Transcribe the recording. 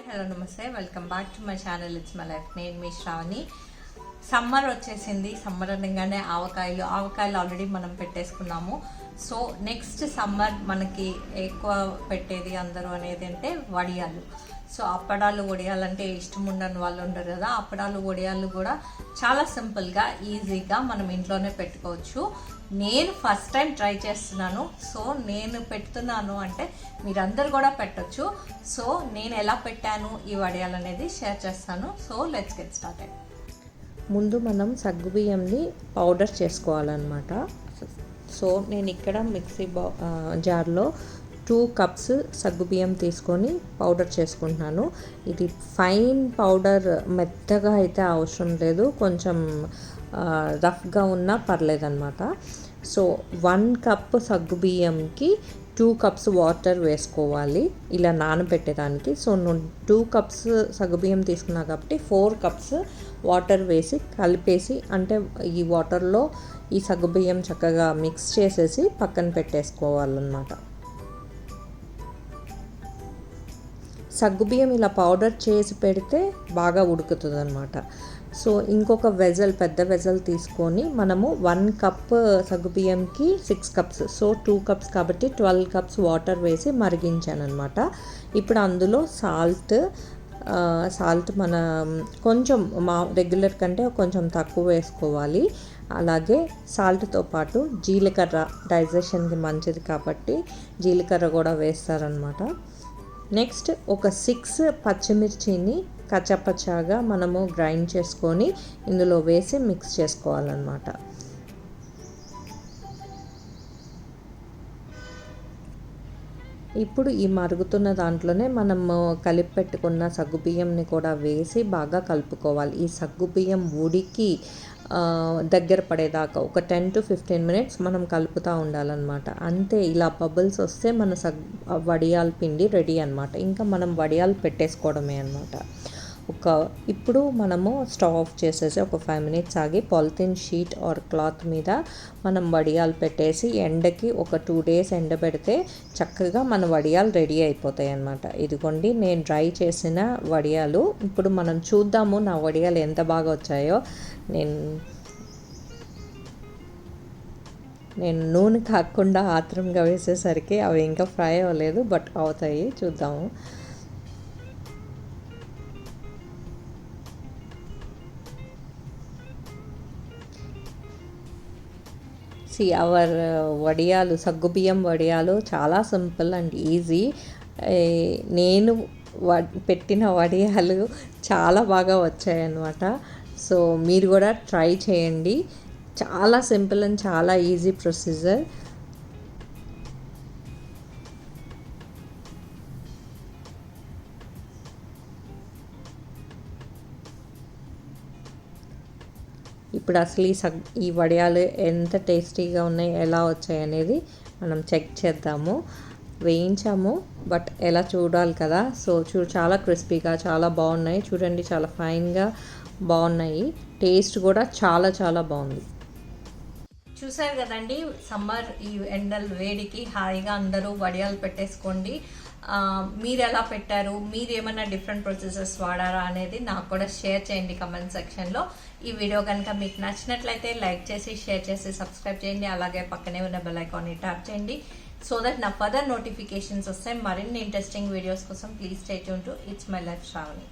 Hello నమస్తే, welcome back to my channel. It's my life. నేను మీ Shravani. Summer వచ్చేసింది. Summer అనగానే ఆవకాయలు ఆల్రెడీ మనం పెట్టేసుకున్నాము. సో నెక్స్ట్ సమ్మర్ మనకి ఎక్కువ పెట్టేది అందరూ అనేది అంటే వడియాలు. సో అప్పడాలు వడియాలంటే ఇష్టం ఉండని వాళ్ళు ఉండరు కదా. అప్పడాలు వడియాలు కూడా చాలా సింపుల్గా ఈజీగా మనం ఇంట్లోనే పెట్టుకోవచ్చు. నేను ఫస్ట్ టైం ట్రై చేస్తున్నాను. సో నేను పెడుతున్నాను అంటే మీరందరూ కూడా పెట్టచ్చు. సో నేను ఎలా పెట్టాను ఈ వడియాలు అనేది షేర్ చేస్తాను. So let's get started. ముందు మనం సగ్గుబియ్యంని పౌడర్ చేసుకోవాలన్నమాట. సో నేను ఇక్కడ మిక్సీ జార్లో 2 కప్స్ సగ్గుబియ్యం తీసుకొని పౌడర్ చేసుకుంటున్నాను. ఇది ఫైన్ పౌడర్, మెత్తగా అయితే అవసరం లేదు, కొంచెం రఫ్గా ఉన్నా పర్లేదన్నమాట. సో 1 కప్ సగ్గుబియ్యంకి 2 కప్స్ వాటర్ వేసుకోవాలి ఇలా నానబెట్టేదానికి. సో నేను 2 కప్స్ సగ్గుబియ్యం తీసుకున్నా కాబట్టి 4 కప్స్ వాటర్ వేసి కలిపేసి, అంటే ఈ వాటర్లో ఈ సగ్గుబియ్యం చక్కగా మిక్స్ చేసేసి పక్కన పెట్టేసుకోవాలన్నమాట. సగ్గుబియ్యం ఇలా పౌడర్ చేసి పెడితే బాగా ఉడుకుతుంది అనమాట. సో ఇంకొక పెద్ద వెజల్ తీసుకొని మనము 1 కప్ సగ్గుబియ్యంకి 6 కప్స్, సో 2 కప్స్ కాబట్టి 12 కప్స్ వాటర్ వేసి మరిగించాను అనమాట. ఇప్పుడు అందులో సాల్ట్ మన కొంచెం రెగ్యులర్ కంటే కొంచెం తక్కువ వేసుకోవాలి. అలాగే సాల్ట్తో పాటు జీలకర్ర, డైజెషన్కి మంచిది కాబట్టి జీలకర్ర కూడా వేస్తారనమాట. నెక్స్ట్ ఒక 6 పచ్చిమిర్చిని కచ్చపచ్చాగా మనము గ్రైండ్ చేసుకొని ఇందులో వేసి మిక్స్ చేసుకోవాలన్నమాట. ఇప్పుడు ఈ మరుగుతున్న దాంట్లోనే మనము కలిపి పెట్టుకున్న సగ్గుబియ్యంని కూడా వేసి బాగా కలుపుకోవాలి. ఈ సగ్గుబియ్యం ఉడికి దగ్గర పడేదాకా ఒక 10 to 15 మినిట్స్ మనం కలుపుతూ ఉండాలన్నమాట. అంతే, ఇలా బబుల్స్ వస్తే మన వడియాల పిండి రెడీ అనమాట. ఇంకా మనం వడియాలు పెట్టేసుకోవడమే అనమాట. ఇప్పుడు మనము స్టవ్ ఆఫ్ చేసేసి ఒక 5 మినిట్స్ ఆగి పాలిథిన్ షీట్ ఆర్ క్లాత్ మీద మనం వడియాలు పెట్టేసి ఎండకి ఒక 2 డేస్ ఎండబెడితే చక్కగా మన వడియాలు రెడీ అయిపోతాయి అన్నమాట. ఇదిగోండి నేను డ్రై చేసిన వడియాలు. ఇప్పుడు మనం చూద్దాము నా వడియాలు ఎంత బాగా వచ్చాయో. నేను నూనె కాకుండా ఆత్రంగా వేసేసరికి అవి ఇంకా ఫ్రై అవ్వలేదు, బట్ అవుతాయి, చూద్దాము. అవర్ వడియాలు, సగ్గుబియ్యం వడియాలు చాలా సింపుల్ అండ్ ఈజీ. నేను పెట్టిన వడియాలు చాలా బాగా వచ్చాయన్నమాట. సో మీరు కూడా ట్రై చేయండి. చాలా సింపుల్ అండ్ చాలా ఈజీ ప్రొసీజర్. ఇప్పుడు అసలు ఈ వడియాలు ఎంత టేస్టీగా ఉన్నాయి, ఎలా వచ్చాయి అనేది మనం చెక్ చేద్దాము. వేయించాము, బట్ ఎలా చూడాలి కదా. సో చాలా క్రిస్పీగా చాలా బాగున్నాయి. చూడండి, చాలా ఫైన్గా బాగున్నాయి. టేస్ట్ కూడా చాలా చాలా బాగుంది. చూసారు కదండి, సమ్మర్ ఈ ఎండల వేడికి హాయిగా అందరూ వడియాలు పెట్టేసుకోండి. మీరు ఎలా పెట్టారు, మీరు ఏమైనా డిఫరెంట్ ప్రొసెసర్స్ వాడారా అనేది నాకు కూడా షేర్ చేయండి కమెంట్ సెక్షన్లో. ఈ వీడియో కనుక మీకు నచ్చినట్లయితే లైక్ చేసి, షేర్ చేసి, సబ్స్క్రైబ్ చేయండి. అలాగే పక్కనే ఉన్న బెల్ ఐకాన్ని ట్యాప్ చేయండి. సో దట్ నా ఫర్దర్ నోటిఫికేషన్స్ వస్తాయి. మరిన్ని ఇంట్రెస్టింగ్ వీడియోస్ కోసం please stay tuned to it's my life Shravani.